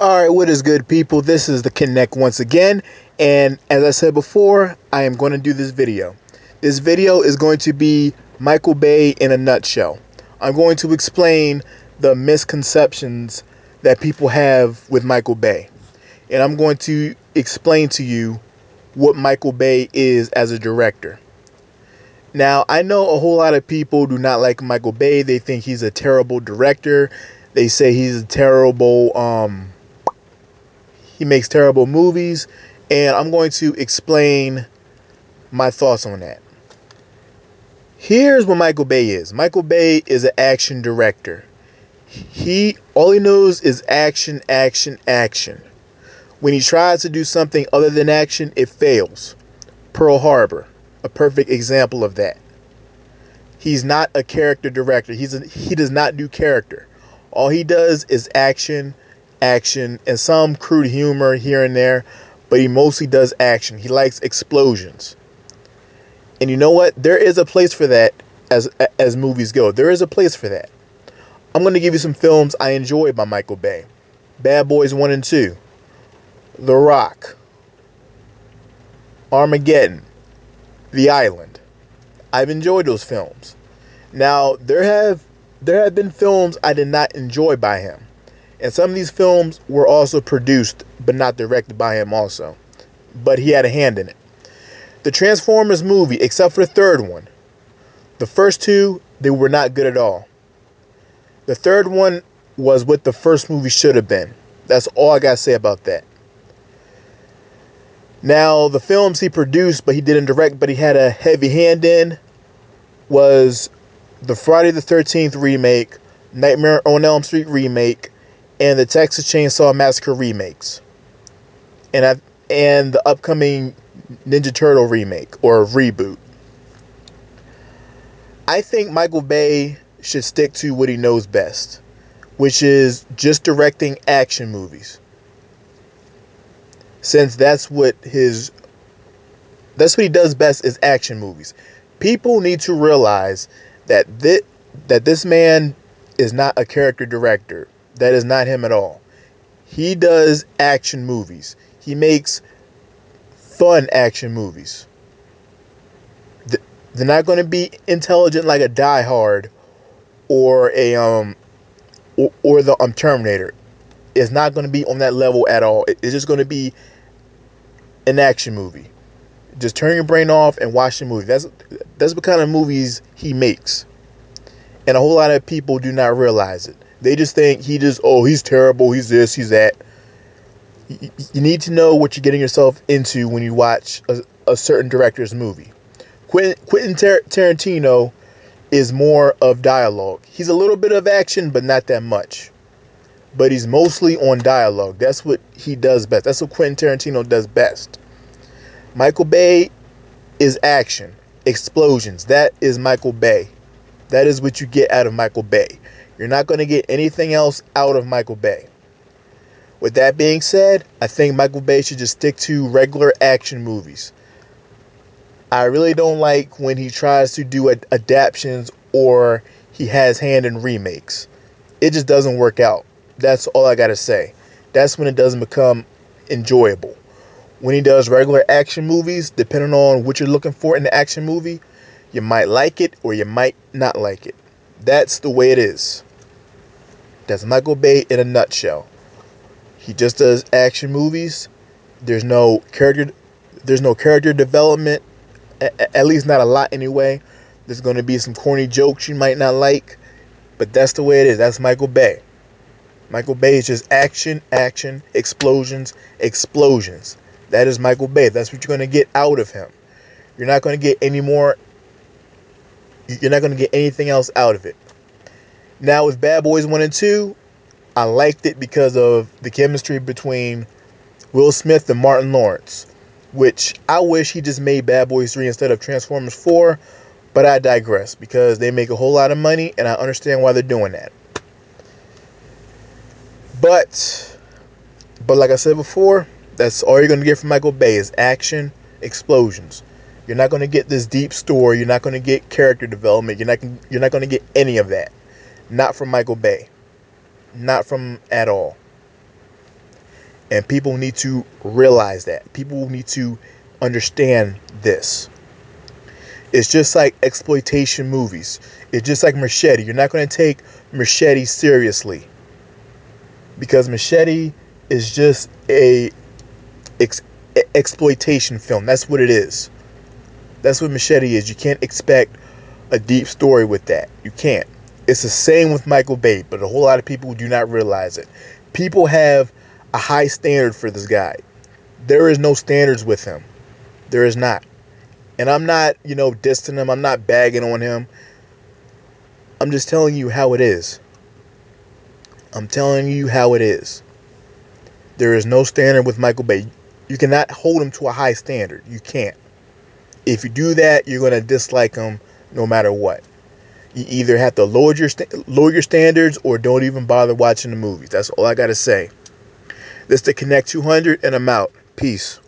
Alright, what is good, people? This is the Connect once again, and as I said before, I am going to do this video. This video is going to be Michael Bay in a nutshell. I'm going to explain the misconceptions that people have with Michael Bay, and I'm going to explain to you what Michael Bay is as a director. Now, I know a whole lot of people do not like Michael Bay. They think he's a terrible director. They say he's a terrible, he makes terrible movies, and I'm going to explain my thoughts on that. Here's what Michael Bay is. Michael Bay is an action director. All he knows is action, action, action. When he tries to do something other than action, it fails. Pearl Harbor, a perfect example of that. He's not a character director. He does not do character. All he does is action, action, and some crude humor here and there, but he mostly does action. He likes explosions. And you know what? There is a place for that as movies go. There is a place for that. I'm going to give you some films I enjoy by Michael Bay. Bad Boys 1 and 2. The Rock. Armageddon. The Island. I've enjoyed those films. Now, there have been films I did not enjoy by him. And some of these films were also produced but not directed by him also. But he had a hand in it. The Transformers movie, except for the third one. The first two, they were not good at all. The third one was what the first movie should have been. That's all I got to say about that. Now, the films he produced but he didn't direct but he had a heavy hand in was the Friday the 13th remake, Nightmare on Elm Street remake, and the Texas Chainsaw Massacre remakes. And the upcoming Ninja Turtle remake or reboot. I think Michael Bay should stick to what he knows best, which is just directing action movies. Since that's what he does best is action movies. People need to realize that this man is not a character director. That is not him at all. He does action movies. He makes fun action movies. They're not going to be intelligent like a Die Hard or the Terminator. It's not going to be on that level at all. It's just going to be an action movie. Just turn your brain off and watch the movie. That's what kind of movies he makes. And a whole lot of people do not realize it. They just think he's terrible, he's this, he's that. You need to know what you're getting yourself into when you watch a certain director's movie. Quentin Tarantino is more of dialogue. He's a little bit of action, but not that much. But he's mostly on dialogue. That's what he does best. That's what Quentin Tarantino does best. Michael Bay is action, explosions. That is Michael Bay. That is what you get out of Michael Bay. You're not going to get anything else out of Michael Bay. With that being said, I think Michael Bay should just stick to regular action movies. I really don't like when he tries to do adaptations or he has hand in remakes. It just doesn't work out. That's all I got to say. That's when it doesn't become enjoyable. When he does regular action movies, depending on what you're looking for in the action movie, you might like it or you might not like it. That's the way it is. That's Michael Bay in a nutshell. He just does action movies. There's no character development, at least not a lot anyway. There's going to be some corny jokes you might not like, but that's the way it is. That's Michael Bay. Michael Bay is just action, action, explosions, explosions. That is Michael Bay. That's what you're going to get out of him. You're not going to get any more. You're not going to get anything else out of it. Now with Bad Boys 1 and 2, I liked it because of the chemistry between Will Smith and Martin Lawrence, which I wish he just made Bad Boys 3 instead of Transformers 4, but I digress because they make a whole lot of money and I understand why they're doing that. But like I said before, that's all you're going to get from Michael Bay is action, explosions. You're not going to get this deep story. You're not going to get character development. You're not going to get any of that. Not from Michael Bay. Not from at all. And people need to realize that. People need to understand this. It's just like exploitation movies. It's just like Machete. You're not going to take Machete seriously, because Machete is just a exploitation film. That's what it is. That's what Machete is. You can't expect a deep story with that. You can't. It's the same with Michael Bay, but a whole lot of people do not realize it. People have a high standard for this guy. There is no standards with him. There is not. And I'm not, dissing him. I'm not bagging on him. I'm just telling you how it is. I'm telling you how it is. There is no standard with Michael Bay. You cannot hold him to a high standard. You can't. If you do that, you're going to dislike him no matter what. You either have to lower your standards, or don't even bother watching the movies. That's all I got to say. This is the Connect 200, and I'm out. Peace.